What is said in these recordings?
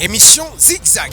Émission Zigzag.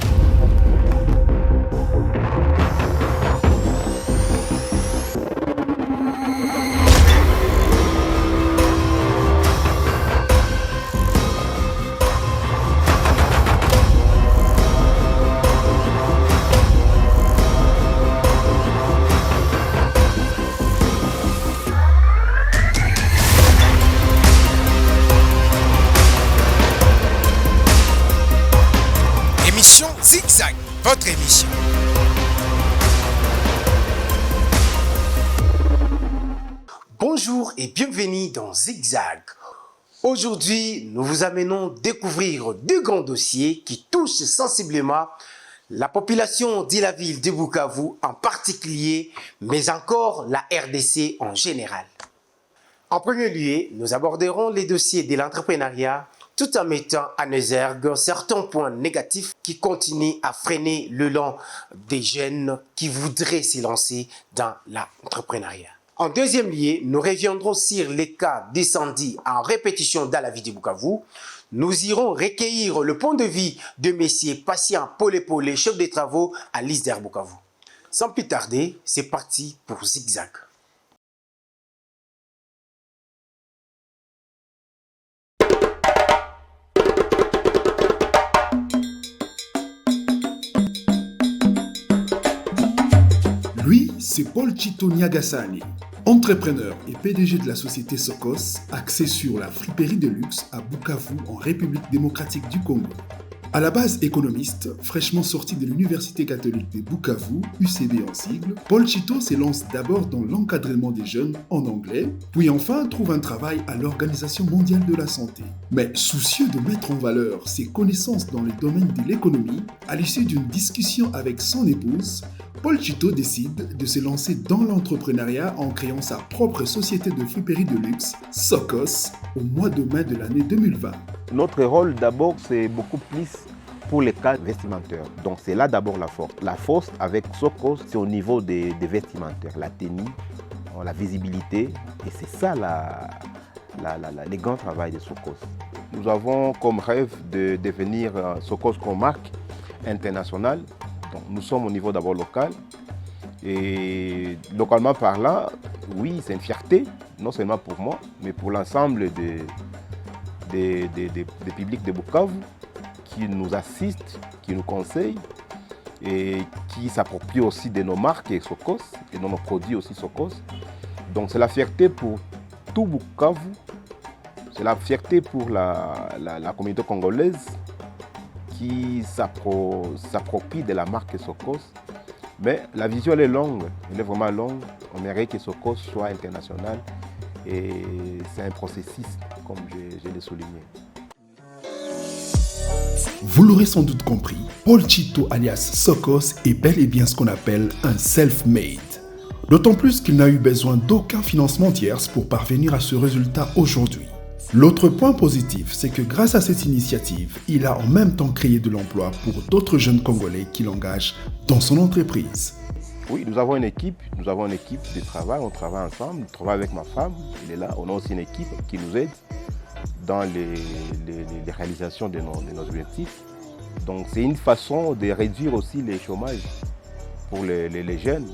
Émission Zigzag, votre émission. Bonjour et bienvenue dans Zigzag. Aujourd'hui, nous vous amenons découvrir deux grands dossiers qui touchent sensiblement la population de la ville de Bukavu en particulier, mais encore la RDC en général. En premier lieu, nous aborderons les dossiers de l'entrepreneuriat tout en mettant en exergue certains points négatifs qui continuent à freiner le long des jeunes qui voudraient se lancer dans l'entrepreneuriat. En deuxième lieu, nous reviendrons sur les cas d'incendie en répétition dans la ville de Bukavu. Nous irons recueillir le point de vue de M. Patient Polé, chef de travaux à l'ISDER Bukavu. Sans plus tarder, c'est parti pour Zigzag. Lui, c'est Paul Chito Niagasani, entrepreneur et PDG de la société Sokos, axée sur la friperie de luxe à Bukavu, en République démocratique du Congo. À la base économiste, fraîchement sorti de l'Université catholique de Bukavu, UCB en sigle, Paul Chito s'élance d'abord dans l'encadrement des jeunes en anglais, puis enfin trouve un travail à l'Organisation mondiale de la santé. Mais soucieux de mettre en valeur ses connaissances dans le domaine de l'économie, à l'issue d'une discussion avec son épouse, Paul Chito décide de se lancer dans l'entrepreneuriat en créant sa propre société de friperie de luxe, Sokos, au mois de mai de l'année 2020. Notre rôle d'abord, c'est beaucoup plus pour les cas vestimentaires. Donc c'est là d'abord la force. La force avec Sokos, c'est au niveau des vestimentaires, la tenue, la visibilité. Et c'est ça les grands travail de Sokos. Nous avons comme rêve de devenir Sokos comme marque internationale. Donc, nous sommes au niveau d'abord local. Et localement parlant, oui, c'est une fierté, non seulement pour moi, mais pour l'ensemble des publics de Bukavu qui nous assistent, qui nous conseillent et qui s'approprient aussi de nos marques et Sokos et de nos produits aussi Sokos. Donc c'est la fierté pour tout Bukavu, c'est la fierté pour la communauté congolaise qui s'approprie de la marque Sokos. Mais la vision elle est longue, elle est vraiment longue. On aimerait que Sokos soit international et c'est un processus, comme je l'ai souligné. Vous l'aurez sans doute compris, Paul Chito alias Sokos est bel et bien ce qu'on appelle un self-made. D'autant plus qu'il n'a eu besoin d'aucun financement tierce pour parvenir à ce résultat aujourd'hui. L'autre point positif, c'est que grâce à cette initiative, il a en même temps créé de l'emploi pour d'autres jeunes Congolais qu'il engage dans son entreprise. Oui, nous avons une équipe de travail, on travaille ensemble, je travaille avec ma femme, elle est là, on a aussi une équipe qui nous aide dans les réalisations de nos objectifs. Donc c'est une façon de réduire aussi les chômages pour les jeunes.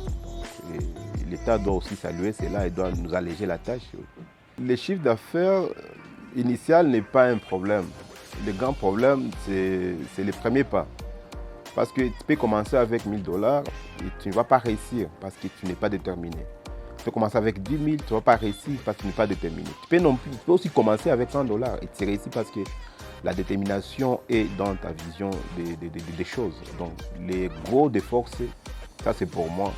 Et l'État doit aussi saluer cela et doit nous alléger la tâche. Les chiffres d'affaires initial n'est pas un problème. Le grand problème, c'est le premier pas. Parce que tu peux commencer avec 1 000 $ et tu ne vas pas réussir parce que tu n'es pas déterminé. Tu peux commencer avec 10 000, tu ne vas pas réussir parce que tu n'es pas déterminé. Tu peux aussi commencer avec 100 $ et tu réussis parce que la détermination est dans ta vision des choses. Donc les gros efforts, ça c'est pour moi,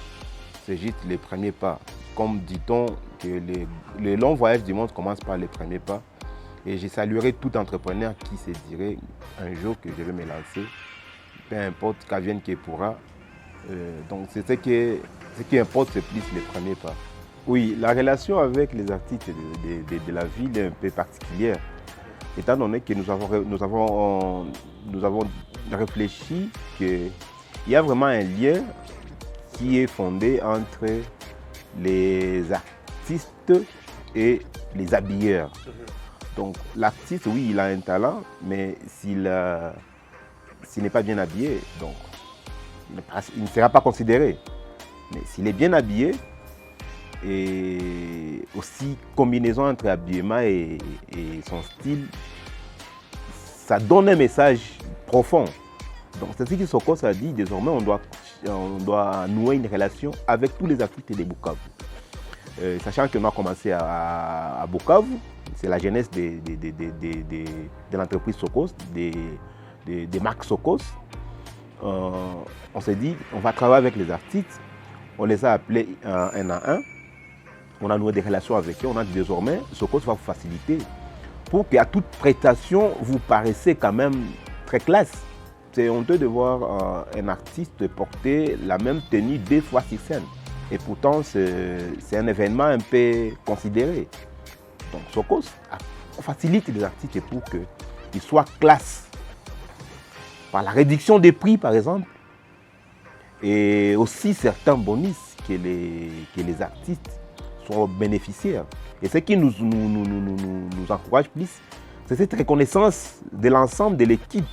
c'est juste les premiers pas. Comme dit-on, que les longs voyages du monde commencent par les premiers pas. Et je saluerai tout entrepreneur qui se dirait un jour que je vais me lancer, peu importe qu'advienne qui pourra. Donc c'est ce qui importe, c'est plus les premiers pas. Oui, la relation avec les artistes de la ville est un peu particulière, étant donné que nous avons réfléchi qu'il y a vraiment un lien qui est fondé entre les artistes et les habilleurs. Donc l'artiste, oui, il a un talent, mais s'il s'il n'est pas bien habillé, donc il ne sera pas considéré. Mais s'il est bien habillé, et aussi combinaison entre habillement et son style, ça donne un message profond. Donc c'est ce que Sokos a dit, désormais on doit nouer une relation avec tous les artistes de Bukavu. Sachant que nous avons commencé à Bukavu, c'est la jeunesse de l'entreprise Sokos, des marques Sokos. On s'est dit, on va travailler avec les artistes, on les a appelés un à un, on a noué des relations avec eux, on a dit désormais, Sokos va vous faciliter pour qu'à toute prestation, vous paraissez quand même très classe. C'est honteux de voir un artiste porter la même tenue 2 fois sur scène. Et pourtant, c'est un événement un peu considéré. Donc, Sokos facilite les artistes pour qu'ils soient classe. Par la réduction des prix, par exemple, et aussi certains bonus que les artistes sont bénéficiaires. Et ce qui nous encourage plus, c'est cette reconnaissance de l'ensemble de l'équipe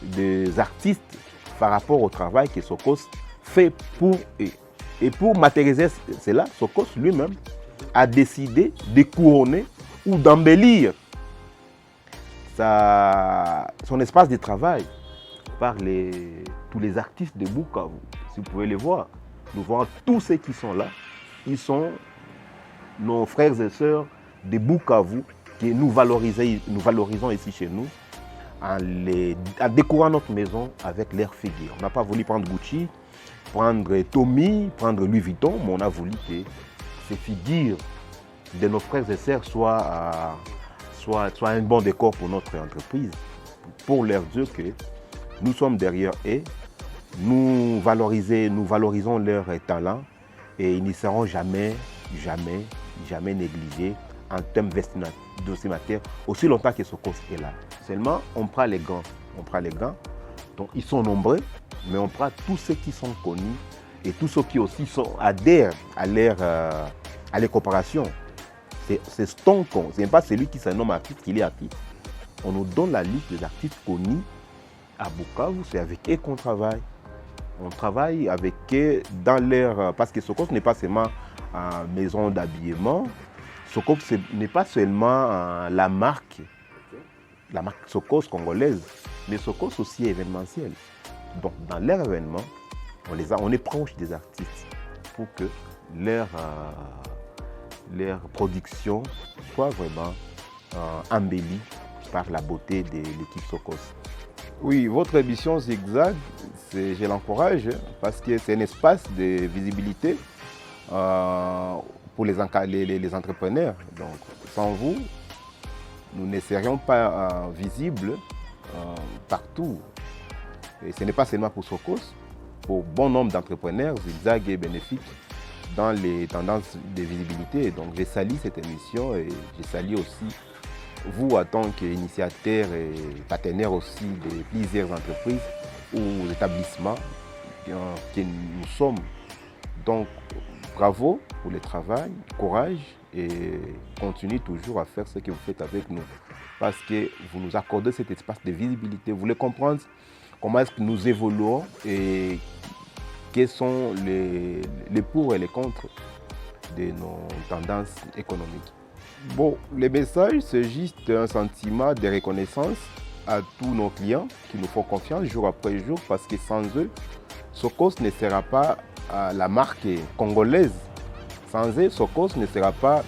des artistes par rapport au travail que Sokos fait pour eux. Et pour matérialiser cela, Sokos lui-même a décidé de couronner ou d'embellir son espace de travail par tous les artistes de Bukavu. Si vous pouvez les voir, nous voyons tous ceux qui sont là. Ils sont nos frères et sœurs de Bukavu que nous valorisons ici chez nous en décorant notre maison avec leurs figures. On n'a pas voulu prendre Gucci, prendre Tommy, prendre Louis Vuitton, mais on a voulu que ces figures de nos frères et sœurs soient un bon décor pour notre entreprise, pour leur dire que nous sommes derrière eux, nous valorisons leur talent et ils ne seront jamais négligés en termes vestimentaires aussi longtemps que Sokos est là. Seulement, on prend les gants. Donc, ils sont nombreux, mais on prend tous ceux qui sont connus et tous ceux qui aussi adhèrent à leur coopération. C'est Stonko, ce n'est pas celui qui se nomme artiste qu'il est artiste. On nous donne la liste des artistes connus à Bukavu, c'est avec eux qu'on travaille. On travaille avec eux dans leur... Parce que Sokos n'est pas seulement une maison d'habillement. Sokos n'est pas seulement la marque Sokos congolaise, mais Sokos aussi est événementiel. Donc dans leur événement, on est proche des artistes pour que leur production soit vraiment embellie par la beauté de l'équipe Sokos. Oui, votre émission Zigzag, je l'encourage parce que c'est un espace de visibilité pour les entrepreneurs. Donc, sans vous, nous ne serions pas visibles partout. Et ce n'est pas seulement pour Sokos, pour bon nombre d'entrepreneurs, Zigzag est bénéfique dans les tendances de visibilité. Donc, je salue cette émission et je salue aussi vous, en tant qu'initiateur et partenaire aussi de plusieurs entreprises ou établissements que nous sommes. Donc, bravo pour le travail, courage et continuez toujours à faire ce que vous faites avec nous. Parce que vous nous accordez cet espace de visibilité. Vous voulez comprendre comment est-ce que nous évoluons et quels sont les pour et les contre de nos tendances économiques. Bon, le message, c'est juste un sentiment de reconnaissance à tous nos clients qui nous font confiance jour après jour parce que sans eux, Sokos ne sera pas la marque congolaise. Sans eux, Sokos ne sera pas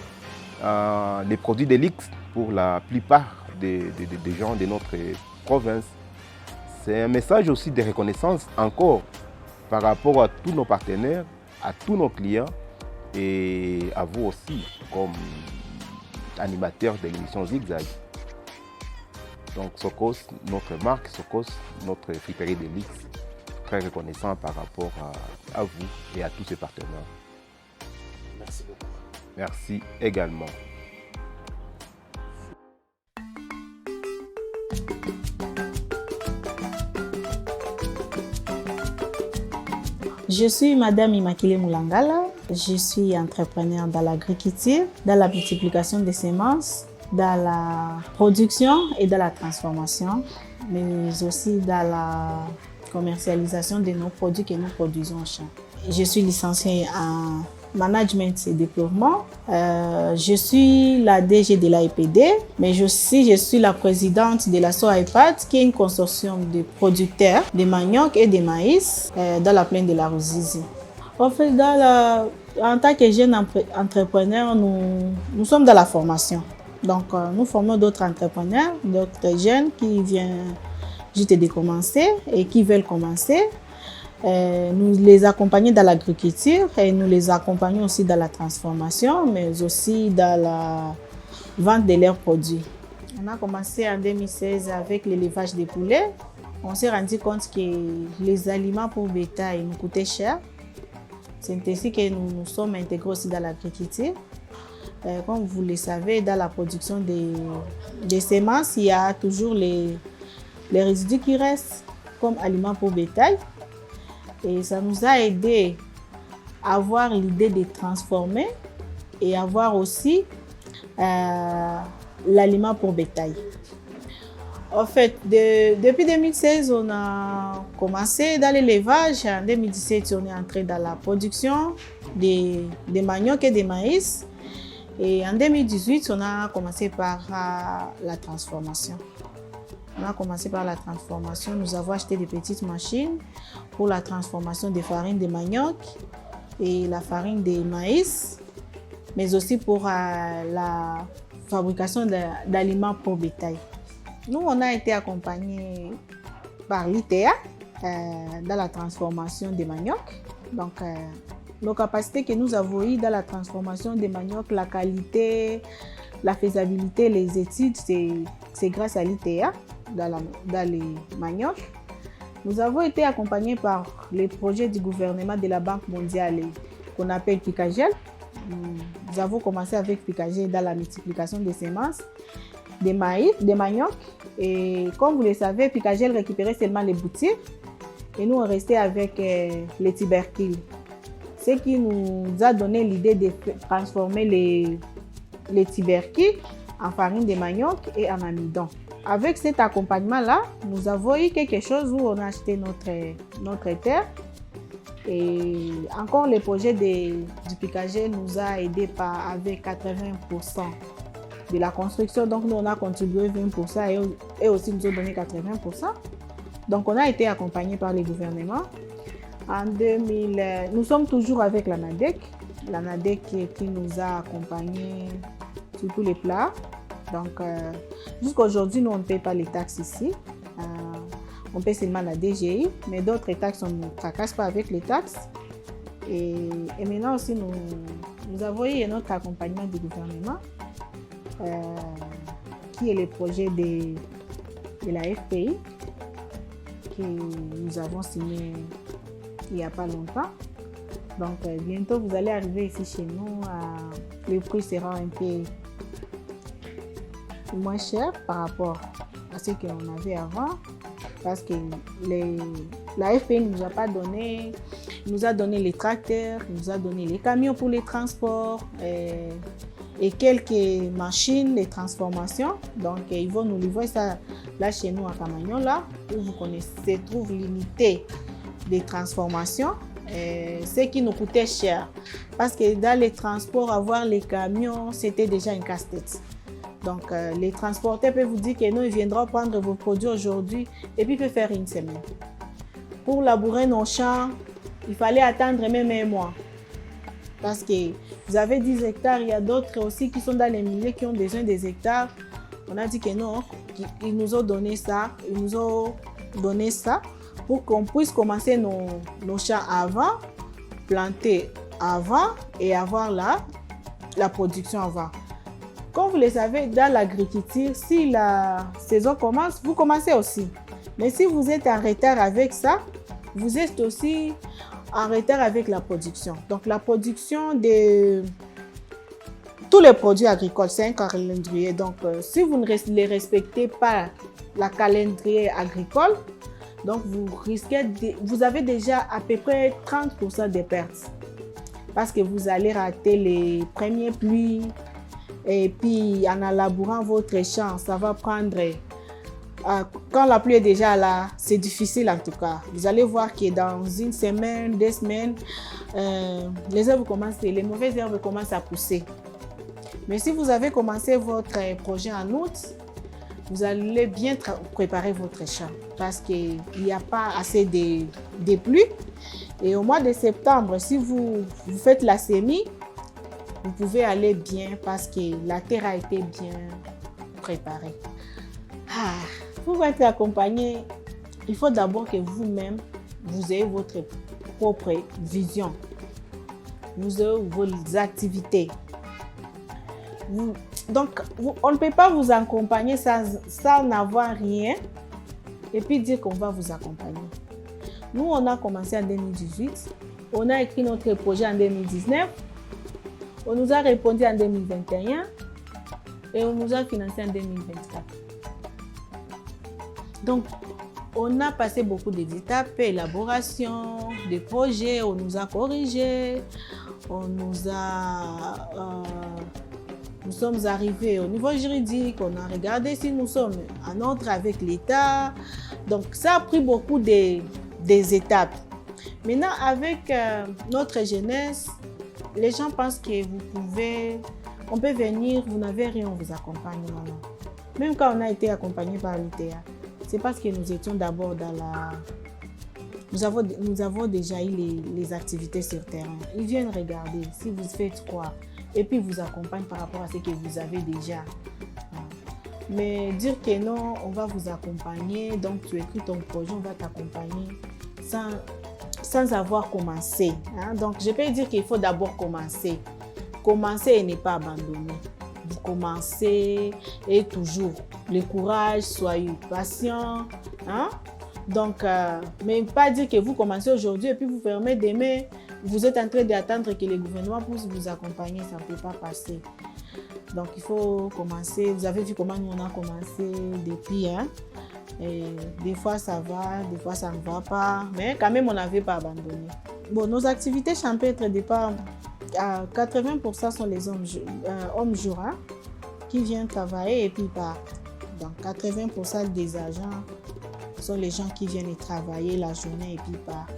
les produits de luxe pour la plupart des gens de notre province. C'est un message aussi de reconnaissance encore par rapport à tous nos partenaires, à tous nos clients et à vous aussi comme animateur de l'émission Zigzag. Donc Sokos, notre marque, Sokos, notre friperie de luxe, très reconnaissant par rapport à vous et à tous ces partenaires. Merci beaucoup. Merci également. Je suis Madame Immaculée Moulangala. Je suis entrepreneur dans l'agriculture, dans la multiplication des semences, dans la production et dans la transformation mais aussi dans la commercialisation de nos produits que nous produisons au champ. Je suis licenciée en management et développement. Je suis la DG de l'AIPD, mais je suis la présidente de la SOAIPAD, qui est une consortium de producteurs de manioc et de maïs dans la plaine de la Ruzizi. En fait, en tant que jeune entrepreneur, nous sommes dans la formation. Donc, nous formons d'autres entrepreneurs, d'autres jeunes qui viennent juste de commencer et qui veulent commencer. Nous les accompagnons dans l'agriculture et nous les accompagnons aussi dans la transformation, mais aussi dans la vente de leurs produits. On a commencé en 2016 avec l'élevage des poulets. On s'est rendu compte que les aliments pour bétail nous coûtaient cher. C'est ainsi que nous sommes intégrés aussi dans l'agriculture. Comme vous le savez, dans la production des semences, il y a toujours les résidus qui restent comme aliments pour bétail. Et ça nous a aidé à avoir l'idée de transformer et avoir aussi l'aliment pour bétail. En fait, depuis 2016, on a commencé dans l'élevage. En 2017, on est entré dans la production des manioc et des maïs. Et en 2018, on a commencé par la transformation. On a commencé par la transformation. Nous avons acheté des petites machines pour la transformation des farines de manioc et la farine de maïs, mais aussi pour la fabrication d'aliments pour bétail. Nous, on a été accompagnés par l'ITEA dans la transformation des manioc. Donc, nos capacités que nous avons eues dans la transformation des manioc, la qualité, la faisabilité, les études, c'est grâce à l'ITEA dans les manioc. Nous avons été accompagnés par les projets du gouvernement de la Banque mondiale qu'on appelle Picagel. Nous avons commencé avec Picagel dans la multiplication des semences, des maïs, des manioc. Et comme vous le savez, Picagel récupérait seulement les boutiques et nous on restait avec les tubercules. Ce qui nous a donné l'idée de transformer les tubercules en farine de manioc et en amidon. Avec cet accompagnement-là, nous avons eu quelque chose où on a acheté notre terre. Et encore, le projet du Picagel nous a aidés avec 80% de la construction. Donc, nous, on a contribué 20% et aussi nous ont donné 80%. Donc, on a été accompagnés par les gouvernements. En 2000, nous sommes toujours avec la NADEC. La NADEC qui nous a accompagnés sur tous les plats. Donc, jusqu'à aujourd'hui, nous, on ne paye pas les taxes ici. On paye seulement la DGI, mais d'autres taxes, on ne tracasse pas avec les taxes. Et maintenant aussi, nous avons eu notre accompagnement du gouvernement, qui est le projet de la FPI, que nous avons signé il n'y a pas longtemps. Donc, bientôt, vous allez arriver ici chez nous. Le prix sera un peu moins cher par rapport à ce qu'on avait avant, parce que la FPI ne nous a pas donné, nous a donné les tracteurs, nous a donné les camions pour les transports et quelques machines de transformation. Donc, ils vont nous livrer ça là chez nous à Camagnon, là où vous connaissez, trouve l'unité de transformation. Ce qui nous coûtait cher, parce que dans les transports, avoir les camions, c'était déjà un casse-tête. Donc, les transporteurs peuvent vous dire que non, ils viendront prendre vos produits aujourd'hui et puis peuvent faire une semaine. Pour labourer nos champs, il fallait attendre même un mois. Parce que vous avez 10 hectares, il y a d'autres aussi qui sont dans les milieux qui ont besoin des hectares. On a dit que non, ils nous ont donné ça, pour qu'on puisse commencer nos champs avant, planter avant et avoir la production avant. Comme vous le savez, dans l'agriculture, si la saison commence, vous commencez aussi. Mais si vous êtes en retard avec ça, vous êtes aussi en retard avec la production. Donc, la production de tous les produits agricoles, c'est un calendrier. Donc, si vous ne les respectez pas, la calendrier agricole, donc vous avez déjà à peu près 30% de pertes. Parce que vous allez rater les premières pluies. Et puis, en labourant votre champ, ça va prendre quand la pluie est déjà là, c'est difficile en tout cas. Vous allez voir que dans une semaine, 2 semaines, les mauvaises herbes commencent à pousser. Mais si vous avez commencé votre projet en août, vous allez bien préparer votre champ parce qu'il n'y a pas assez de pluie. Et au mois de septembre, si vous faites la semis, vous pouvez aller bien parce que la terre a été bien préparée. Pour être accompagné, il faut d'abord que vous-même, vous ayez votre propre vision. Vous avez vos activités. On ne peut pas vous accompagner sans n'avoir rien et puis dire qu'on va vous accompagner. Nous, on a commencé en 2018. On a écrit notre projet en 2019. On nous a répondu en 2021 et on nous a financé en 2024. Donc, on a passé beaucoup d'étapes, élaboration des projets, on nous a corrigé, nous sommes arrivés au niveau juridique, on a regardé si nous sommes en ordre avec l'État. Donc, ça a pris beaucoup des étapes. Maintenant, avec notre jeunesse, les gens pensent que on peut venir, vous n'avez rien, on vous accompagne. Non. Même quand on a été accompagné par l'UTA, c'est parce que nous étions d'abord Nous avons déjà eu les activités sur terrain. Ils viennent regarder si vous faites quoi et puis vous accompagnent par rapport à ce que vous avez déjà. Mais dire que non, on va vous accompagner, donc tu écris ton projet, on va t'accompagner sans avoir commencé. Donc je peux dire qu'il faut d'abord commencer. Commencer et ne pas abandonner. Vous commencez et toujours le courage, soyez patient. Donc, mais pas dire que vous commencez aujourd'hui et puis vous fermez demain. Vous êtes en train d'attendre que le gouvernement puisse vous accompagner, ça ne peut pas passer. Donc, il faut commencer. Vous avez vu comment nous on a commencé depuis. Et des fois, ça va, des fois, ça ne va pas. Mais quand même, on n'avait pas abandonné. Bon, nos activités champêtres, au départ, à 80% sont les hommes jurats qui viennent travailler et puis partent. Donc, 80% des agents sont les gens qui viennent travailler la journée et puis partent.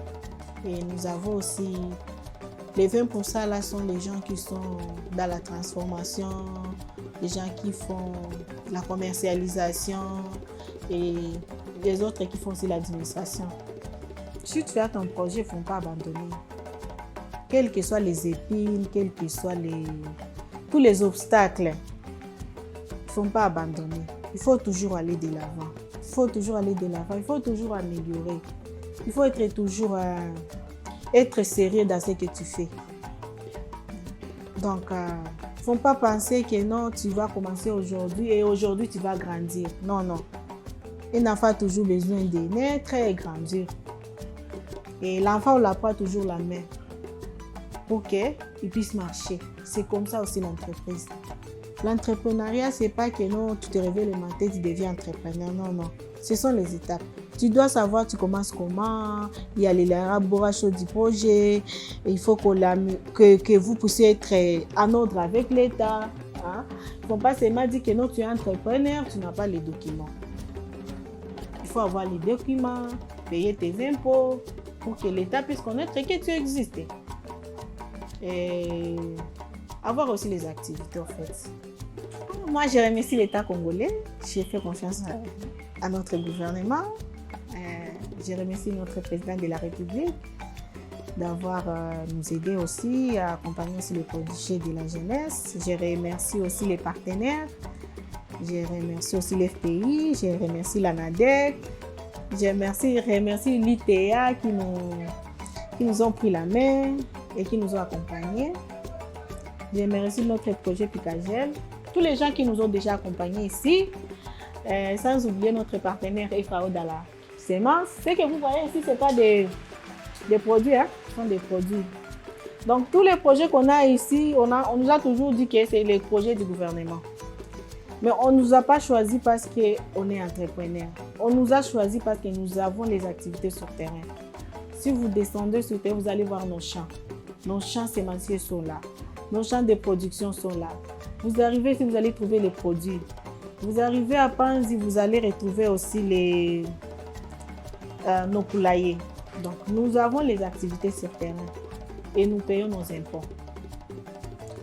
Et nous avons aussi les 20% là sont les gens qui sont dans la transformation, les gens qui font la commercialisation et les autres qui font aussi l'administration. Si tu fais ton projet, il ne faut pas abandonner. Quelles que soient les épines, quels que soient tous les obstacles, il ne faut pas abandonner. Il faut toujours aller de l'avant. Il faut toujours aller de l'avant. Il faut toujours améliorer. Il faut toujours être sérieux dans ce que tu fais. Donc, il ne faut pas penser que non, tu vas commencer aujourd'hui et aujourd'hui tu vas grandir. Non, non. Un enfant a toujours besoin de naître et grandir. Et l'enfant, on l'apprend toujours la main pour qu'il puisse marcher. C'est comme ça aussi l'entreprise. L'entrepreneuriat, ce n'est pas que non, tu te réveilles le matin, tu deviens entrepreneur. Non, non. Ce sont les étapes. Tu dois savoir, tu commences comment, il y a l'élaboration du projet, il faut que vous puissiez être en ordre avec l'État. Il ne faut pas seulement dire que non, tu es entrepreneur, tu n'as pas les documents. Il faut avoir les documents, payer tes impôts pour que l'État puisse connaître que tu existes. Et avoir aussi les activités, en fait. Moi, je remercie l'État congolais. J'ai fait confiance à notre gouvernement. Je remercie notre président de la République d'avoir nous aidé aussi à accompagner aussi le projet de la jeunesse. Je remercie aussi les partenaires. Je remercie aussi l'FPI. Je remercie l'ANADEC. Je remercie l'ITA qui nous ont pris la main et qui nous ont accompagnés. Je remercie notre projet Picagel. Tous les gens qui nous ont déjà accompagnés ici, sans oublier notre partenaire FAO dans la semence. Ce que vous voyez ici, ce n'est pas des produits, ce sont des produits. Donc, tous les projets qu'on a ici, on nous a toujours dit que c'est les projets du gouvernement. Mais on ne nous a pas choisi parce qu'on est entrepreneur. On nous a choisi parce que nous avons les activités sur terrain. Si vous descendez sur terre, vous allez voir nos champs. Nos champs sémenciers sont là. Nos champs de production sont là. Vous arrivez ici, vous allez trouver les produits. Vous arrivez à Panzi, vous allez retrouver aussi nos poulaillers. Donc, nous avons les activités sur terrain et nous payons nos impôts.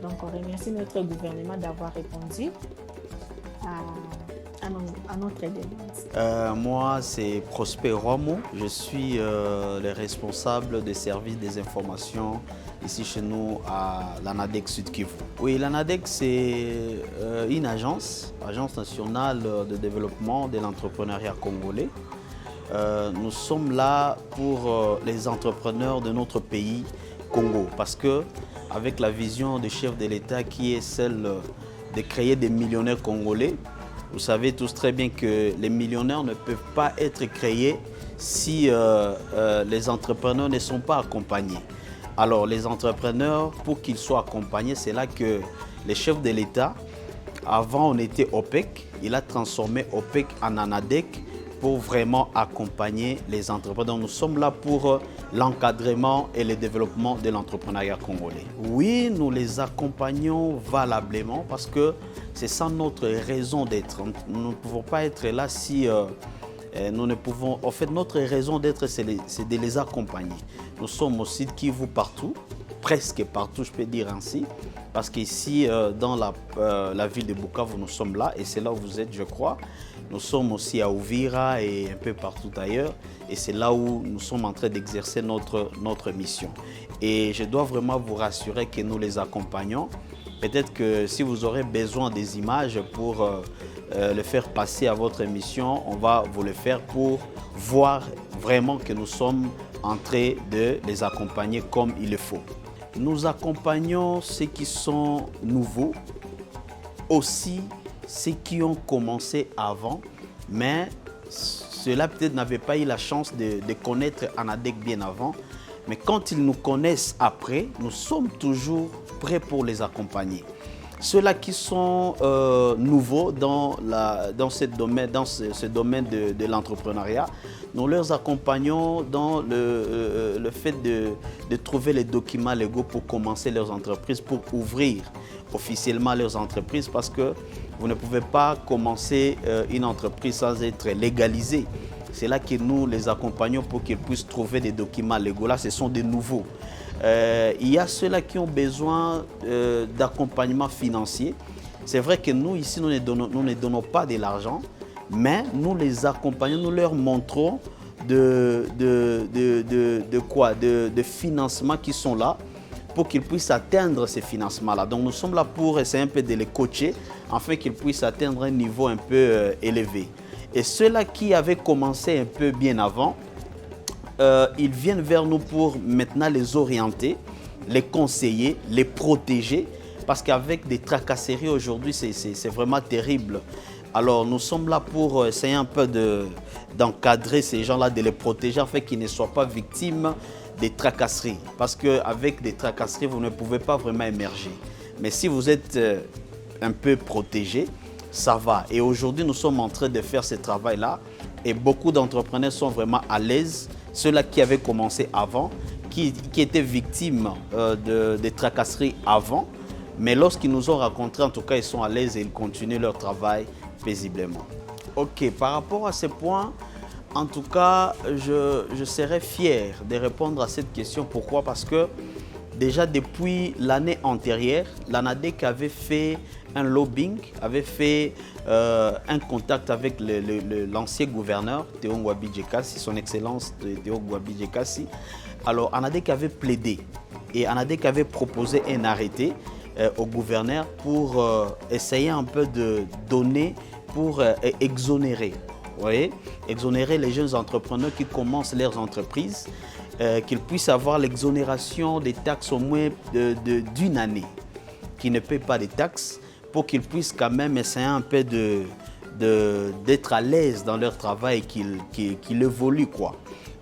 Donc, on remercie notre gouvernement d'avoir répondu à notre demande. Moi, c'est Prosper Romo. Je suis le responsable des services des informations ici chez nous à l'ANADEC Sud Kivu. Oui, l'ANADEC, c'est une agence nationale de développement de l'entrepreneuriat congolais. Nous sommes là pour les entrepreneurs de notre pays, Congo, parce que avec la vision du chef de l'État qui est celle de créer des millionnaires congolais, vous savez tous très bien que les millionnaires ne peuvent pas être créés si les entrepreneurs ne sont pas accompagnés. Alors les entrepreneurs, pour qu'ils soient accompagnés, c'est là que les chefs de l'État, avant on était OPEC, il a transformé OPEC en ANADEC pour vraiment accompagner les entrepreneurs. Nous sommes là pour l'encadrement et le développement de l'entrepreneuriat congolais. Oui, nous les accompagnons valablement parce que c'est ça notre raison d'être. Nous ne pouvons pas être là si nous ne pouvons... En fait, notre raison d'être, c'est de les accompagner. Nous sommes au Sud Kivu partout, presque partout, je peux dire ainsi, parce qu'ici, dans la ville de Bukavu, nous sommes là, et c'est là où vous êtes, je crois. Nous sommes aussi à Uvira et un peu partout ailleurs, et c'est là où nous sommes en train d'exercer notre mission. Et je dois vraiment vous rassurer que nous les accompagnons. Peut-être que si vous aurez besoin des images pour le faire passer à votre émission, on va vous le faire pour voir vraiment que nous sommes en train de les accompagner comme il le faut. Nous accompagnons ceux qui sont nouveaux, aussi ceux qui ont commencé avant, mais ceux-là peut-être n'avaient pas eu la chance de connaître ANADEC bien avant. Mais quand ils nous connaissent après, nous sommes toujours prêts pour les accompagner. Ceux-là qui sont nouveaux dans ce domaine de l'entrepreneuriat, nous leur accompagnons dans le fait de trouver les documents légaux pour commencer leurs entreprises, pour ouvrir officiellement leurs entreprises, parce que vous ne pouvez pas commencer une entreprise sans être légalisé. C'est là que nous les accompagnons pour qu'ils puissent trouver des documents légaux. Là, ce sont des nouveaux. Il y a ceux-là qui ont besoin d'accompagnement financier. C'est vrai que nous, ici, nous ne donnons pas de l'argent, mais nous les accompagnons, nous leur montrons de financements qui sont là pour qu'ils puissent atteindre ces financements-là. Donc, nous sommes là pour essayer un peu de les coacher afin qu'ils puissent atteindre un niveau un peu élevé. Et ceux-là qui avaient commencé un peu bien avant, ils viennent vers nous pour maintenant les orienter, les conseiller, les protéger, parce qu'avec des tracasseries aujourd'hui, c'est vraiment terrible. Alors nous sommes là pour essayer un peu d'encadrer ces gens-là, de les protéger afin qu'ils ne soient pas victimes des tracasseries. Parce qu'avec des tracasseries, vous ne pouvez pas vraiment émerger. Mais si vous êtes un peu protégé, ça va. Et aujourd'hui, nous sommes en train de faire ce travail-là et beaucoup d'entrepreneurs sont vraiment à l'aise. Ceux-là qui avaient commencé avant, qui étaient victimes de tracasseries avant, mais lorsqu'ils nous ont rencontrés, en tout cas, ils sont à l'aise et ils continuent leur travail paisiblement. Ok, par rapport à ces points, en tout cas, je serais fier de répondre à cette question. Pourquoi? Parce que déjà depuis l'année antérieure, l'ANADEC avait fait un lobbying, avait fait un contact avec l'ancien gouverneur Théo Ngouabi-Djekassi, son excellence Théo Ngouabi-Djekassi. Alors ANADEC avait plaidé et ANADEC avait proposé un arrêté au gouverneur pour essayer un peu de donner, pour exonérer. Vous voyez, exonérer les jeunes entrepreneurs qui commencent leurs entreprises, qu'ils puissent avoir l'exonération des taxes au moins d'une année, qui ne paient pas de taxes, pour qu'ils puissent quand même essayer un peu d'être à l'aise dans leur travail, qu'ils évoluent, quoi.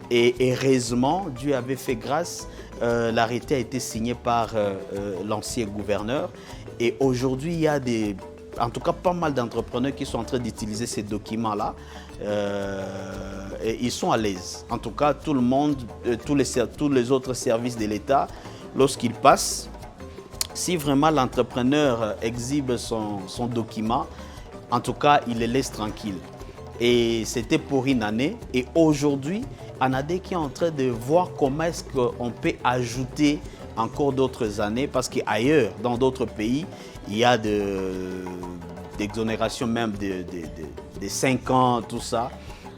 Et heureusement, Dieu avait fait grâce, l'arrêté a été signé par l'ancien gouverneur. Et aujourd'hui, il y a en tout cas pas mal d'entrepreneurs qui sont en train d'utiliser ces documents-là. Et ils sont à l'aise. En tout cas, tout le monde, tous les autres services de l'État, lorsqu'ils passent, si vraiment l'entrepreneur exhibe son document, En tout cas, il les laisse tranquilles. Et c'était pour une année. Et aujourd'hui, ANADEC est en train de voir comment est-ce qu'on peut ajouter encore d'autres années, parce qu'ailleurs, dans d'autres pays, il y a d'exonération même de 5 ans, tout ça.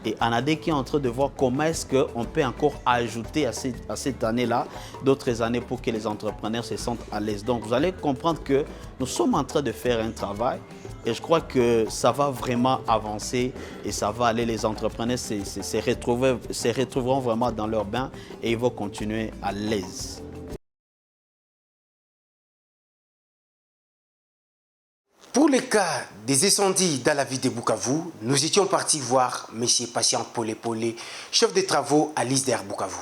Et ANADEC est en train de voir comment est-ce qu'on peut encore ajouter à cette année-là d'autres années pour que les entrepreneurs se sentent à l'aise. Donc, vous allez comprendre que nous sommes en train de faire un travail et je crois que ça va vraiment avancer et ça va aller. Les entrepreneurs se retrouveront vraiment dans leur bain et ils vont continuer à l'aise. Pour le cas des incendies dans la ville de Bukavu, nous étions partis voir M. Patient Polé, chef de travaux à l'ISDER Bukavu.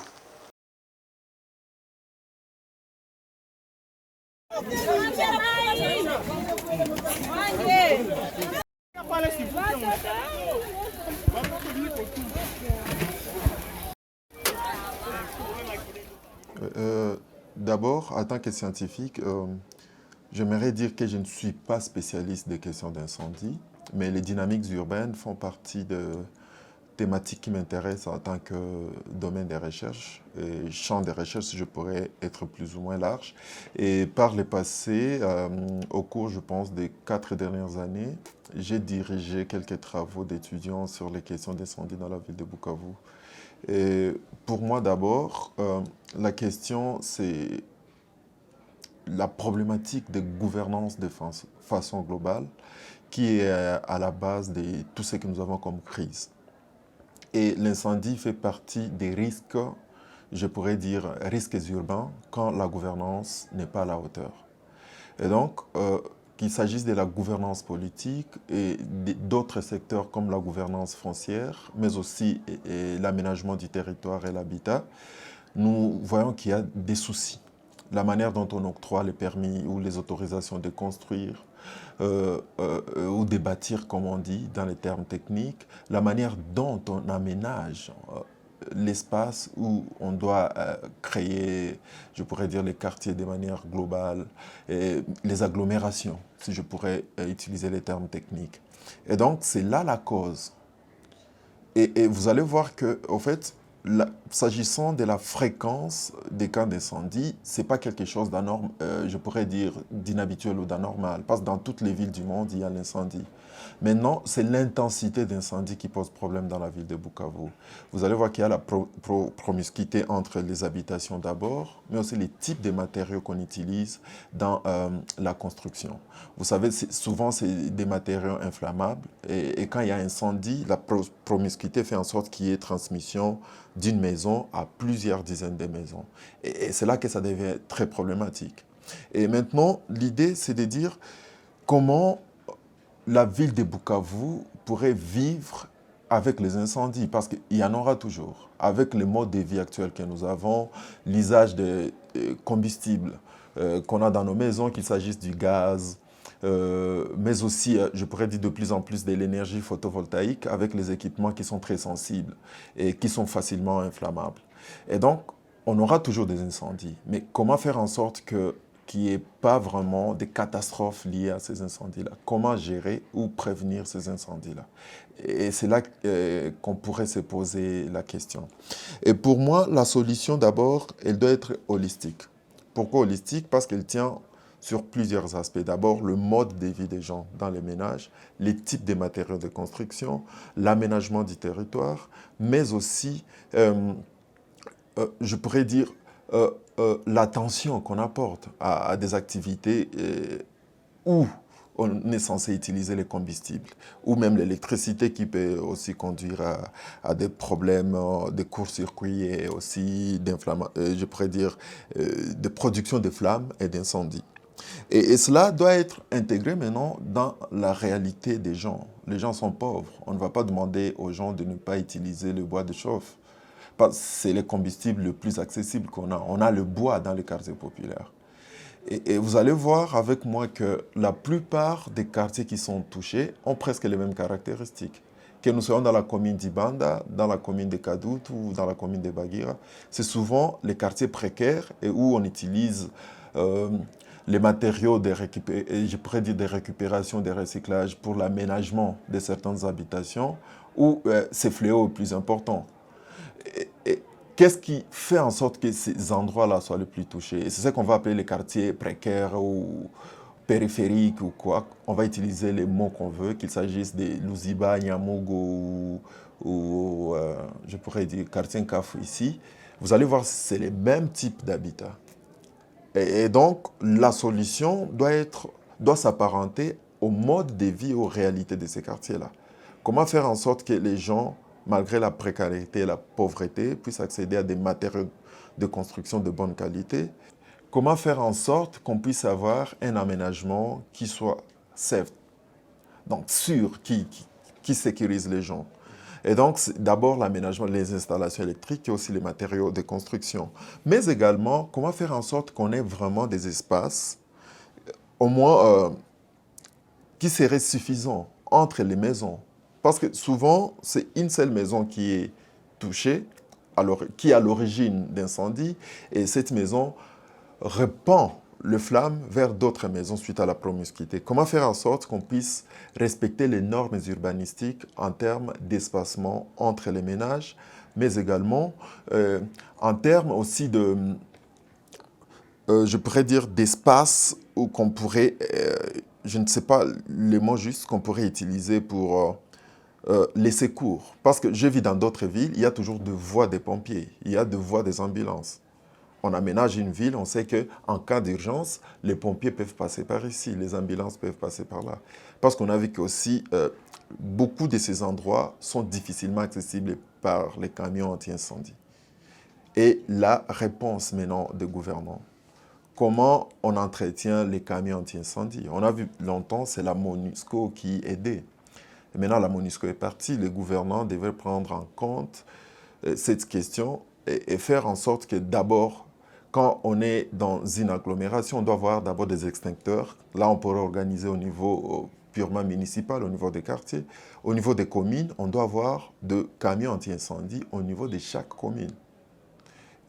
D'abord, en tant que scientifique, j'aimerais dire que je ne suis pas spécialiste des questions d'incendie, mais les dynamiques urbaines font partie de thématiques qui m'intéressent en tant que domaine de recherche. Et champ de recherche, je pourrais être plus ou moins large. Et par le passé, au cours, je pense, des 4 dernières années, j'ai dirigé quelques travaux d'étudiants sur les questions d'incendie dans la ville de Bukavu. Et pour moi, d'abord, la question, c'est la problématique de gouvernance de façon globale qui est à la base de tout ce que nous avons comme crise. Et l'incendie fait partie des risques, je pourrais dire risques urbains, quand la gouvernance n'est pas à la hauteur. Et donc, qu'il s'agisse de la gouvernance politique et d'autres secteurs comme la gouvernance foncière, mais aussi l'aménagement du territoire et l'habitat, nous voyons qu'il y a des soucis. La manière dont on octroie les permis ou les autorisations de construire ou de bâtir, comme on dit dans les termes techniques, la manière dont on aménage l'espace où on doit créer, je pourrais dire, les quartiers de manière globale, et les agglomérations, si je pourrais utiliser les termes techniques. Et donc, c'est là la cause. Et vous allez voir que, au fait, s'agissant de la fréquence des cas d'incendie, ce n'est pas quelque chose d'anormal, je pourrais dire d'inhabituel ou d'anormal, parce que dans toutes les villes du monde, il y a l'incendie. Maintenant, c'est l'intensité d'incendie qui pose problème dans la ville de Bukavu. Vous allez voir qu'il y a la promiscuité entre les habitations d'abord, mais aussi les types de matériaux qu'on utilise dans la construction. Vous savez, souvent, c'est des matériaux inflammables, et quand il y a incendie, la promiscuité fait en sorte qu'il y ait transmission d'une maison à plusieurs dizaines de maisons. Et c'est là que ça devient très problématique. Et maintenant, l'idée, c'est de dire comment la ville de Bukavu pourrait vivre avec les incendies, parce qu'il y en aura toujours. Avec le mode de vie actuel que nous avons, l'usage de combustibles qu'on a dans nos maisons, qu'il s'agisse du gaz, mais aussi, je pourrais dire de plus en plus de l'énergie photovoltaïque avec les équipements qui sont très sensibles et qui sont facilement inflammables. Et donc, on aura toujours des incendies. Mais comment faire en sorte qu'il n'y ait pas vraiment de catastrophes liées à ces incendies-là? Comment gérer ou prévenir ces incendies-là? Et c'est là qu'on pourrait se poser la question. Et pour moi, la solution d'abord, elle doit être holistique. Pourquoi holistique? Parce qu'elle tient sur plusieurs aspects. D'abord, le mode de vie des gens dans les ménages, les types de matériaux de construction, l'aménagement du territoire, mais aussi, je pourrais dire, l'attention qu'on apporte à des activités où on est censé utiliser les combustibles, ou même l'électricité qui peut aussi conduire à des problèmes de court-circuit et aussi je pourrais dire, de production de flammes et d'incendies. Et cela doit être intégré maintenant dans la réalité des gens. Les gens sont pauvres. On ne va pas demander aux gens de ne pas utiliser le bois de chauffe. C'est le combustible le plus accessible qu'on a. On a le bois dans les quartiers populaires. Et vous allez voir avec moi que la plupart des quartiers qui sont touchés ont presque les mêmes caractéristiques. Que nous soyons dans la commune d'Ibanda, dans la commune de Kadout ou dans la commune de Bagira, c'est souvent les quartiers précaires et où on utilise les matériaux je pourrais dire des récupérations, des recyclages pour l'aménagement de certaines habitations, où ces fléaux plus importants. Et qu'est-ce qui fait en sorte que ces endroits-là soient les plus touchés? Et c'est ce qu'on va appeler les quartiers précaires ou périphériques ou quoi. On va utiliser les mots qu'on veut, qu'il s'agisse de Luziba, Nyamogo ou je pourrais dire quartier Nkafou ici. Vous allez voir, c'est les mêmes types d'habitats. Et donc, la solution doit s'apparenter au mode de vie, aux réalités de ces quartiers-là. Comment faire en sorte que les gens, malgré la précarité et la pauvreté, puissent accéder à des matériaux de construction de bonne qualité? Comment faire en sorte qu'on puisse avoir un aménagement qui soit safe, donc sûr, qui sécurise les gens? Et donc, d'abord l'aménagement, les installations électriques et aussi les matériaux de construction. Mais également, comment faire en sorte qu'on ait vraiment des espaces, au moins, qui seraient suffisants entre les maisons. Parce que souvent, c'est une seule maison qui est touchée, qui est à l'origine d'incendie, et cette maison répand le flamme vers d'autres maisons suite à la promiscuité. Comment faire en sorte qu'on puisse respecter les normes urbanistiques en termes d'espacement entre les ménages, mais également en termes aussi de, je pourrais dire, d'espace où qu'on pourrait, je ne sais pas le mot juste qu'on pourrait utiliser pour les secours. Parce que je vis dans d'autres villes, il y a toujours des voies des pompiers, il y a des voies des ambulances. On aménage une ville, on sait qu'en cas d'urgence, les pompiers peuvent passer par ici, les ambulances peuvent passer par là. Parce qu'on a vu qu'aussi, beaucoup de ces endroits sont difficilement accessibles par les camions anti-incendie. Et la réponse maintenant des gouvernants, comment on entretient les camions anti-incendie? On a vu longtemps, c'est la MONUSCO qui aidait. Et maintenant, la MONUSCO est partie, les gouvernants devaient prendre en compte cette question et faire en sorte que d'abord, quand on est dans une agglomération, on doit avoir d'abord des extincteurs. Là, on pourrait organiser au niveau purement municipal, au niveau des quartiers. Au niveau des communes, on doit avoir de camions anti-incendie au niveau de chaque commune.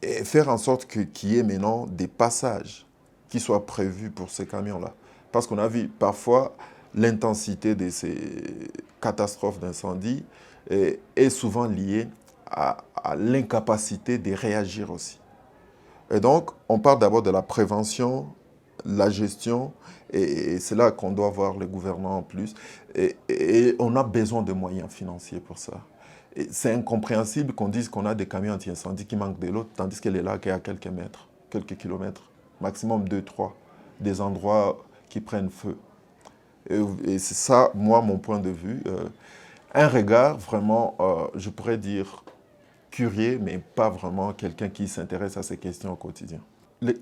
Et faire en sorte qu'il y ait maintenant des passages qui soient prévus pour ces camions-là. Parce qu'on a vu parfois l'intensité de ces catastrophes d'incendie est souvent liée à l'incapacité de réagir aussi. Et donc, on parle d'abord de la prévention, la gestion, et c'est là qu'on doit voir les gouvernants en plus. Et on a besoin de moyens financiers pour ça. C'est incompréhensible qu'on dise qu'on a des camions anti-incendie qui manquent de l'eau, tandis qu'elle est là qu'à quelques mètres, quelques kilomètres, maximum 2, 3, des endroits qui prennent feu. Et c'est ça, moi, mon point de vue. Un regard vraiment, je pourrais dire, curieux, mais pas vraiment quelqu'un qui s'intéresse à ces questions au quotidien.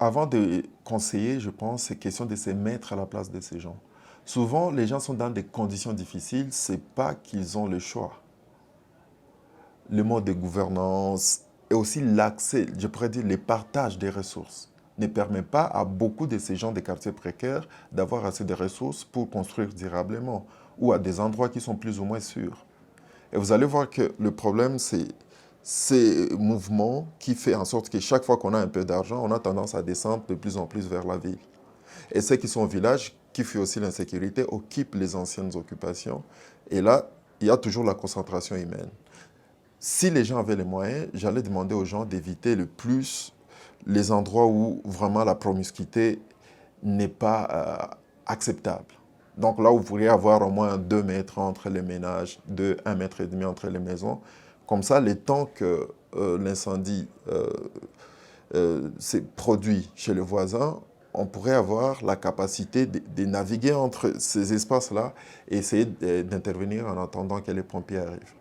Avant de conseiller, je pense, c'est question de se mettre à la place de ces gens. Souvent, les gens sont dans des conditions difficiles, ce n'est pas qu'ils ont le choix. Le mode de gouvernance et aussi l'accès, je pourrais dire, le partage des ressources ne permet pas à beaucoup de ces gens des quartiers précaires d'avoir assez de ressources pour construire durablement ou à des endroits qui sont plus ou moins sûrs. Et vous allez voir que le problème, c'est ces mouvements qui fait en sorte que chaque fois qu'on a un peu d'argent, on a tendance à descendre de plus en plus vers la ville. Et ceux qui sont au village, qui fuient aussi l'insécurité, occupent les anciennes occupations. Et là, il y a toujours la concentration humaine. Si les gens avaient les moyens, j'allais demander aux gens d'éviter le plus les endroits où vraiment la promiscuité n'est pas acceptable. Donc là, vous pourriez avoir au moins 2 mètres entre les ménages, 1,5 mètre entre les maisons. Comme ça, le temps que l'incendie s'est produit chez le voisin, on pourrait avoir la capacité de naviguer entre ces espaces-là et essayer d'intervenir en attendant que les pompiers arrivent.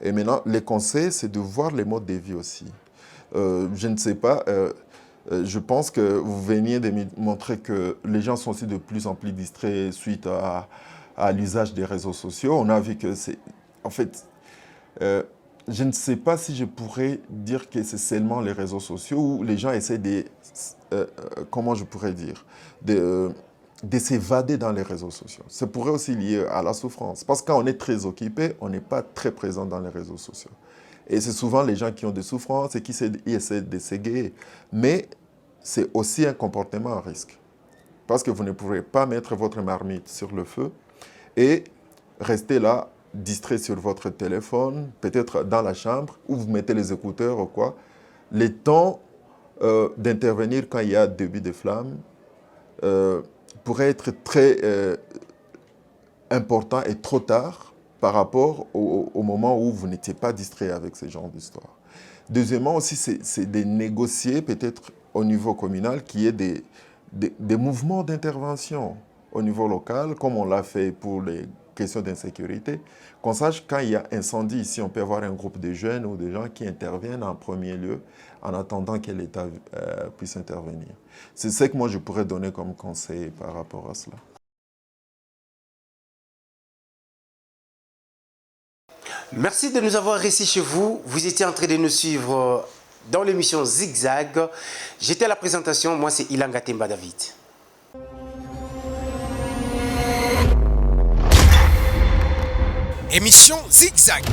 Et maintenant, les conseils, c'est de voir les modes de vie aussi. Je ne sais pas, je pense que vous veniez de me montrer que les gens sont aussi de plus en plus distraits suite à l'usage des réseaux sociaux. On a vu que c'est... En fait, je ne sais pas si je pourrais dire que c'est seulement les réseaux sociaux où les gens essaient de... comment je pourrais dire de s'évader dans les réseaux sociaux. Ça pourrait aussi lier à la souffrance. Parce que quand on est très occupé, on n'est pas très présent dans les réseaux sociaux. Et c'est souvent les gens qui ont des souffrances et qui essaient de s'égayer. Mais c'est aussi un comportement à risque. parce que vous ne pourrez pas mettre votre marmite sur le feu et rester là, distrait sur votre téléphone, peut-être dans la chambre, où vous mettez les écouteurs ou quoi. Le temps d'intervenir quand il y a début de flamme pourrait être très important et trop tard par rapport au moment où vous n'étiez pas distrait avec ce genre d'histoire. Deuxièmement aussi, c'est de négocier peut-être au niveau communal qu'il y ait des mouvements d'intervention au niveau local, comme on l'a fait pour les questions d'insécurité, qu'on sache quand il y a incendie ici, on peut avoir un groupe de jeunes ou de gens qui interviennent en premier lieu en attendant que l'État puisse intervenir. C'est ce que moi je pourrais donner comme conseil par rapport à cela. Merci de nous avoir reçus chez vous. Vous étiez en train de nous suivre dans l'émission Zigzag. J'étais à la présentation, moi c'est Ilanga Temba David. Émission Zigzag.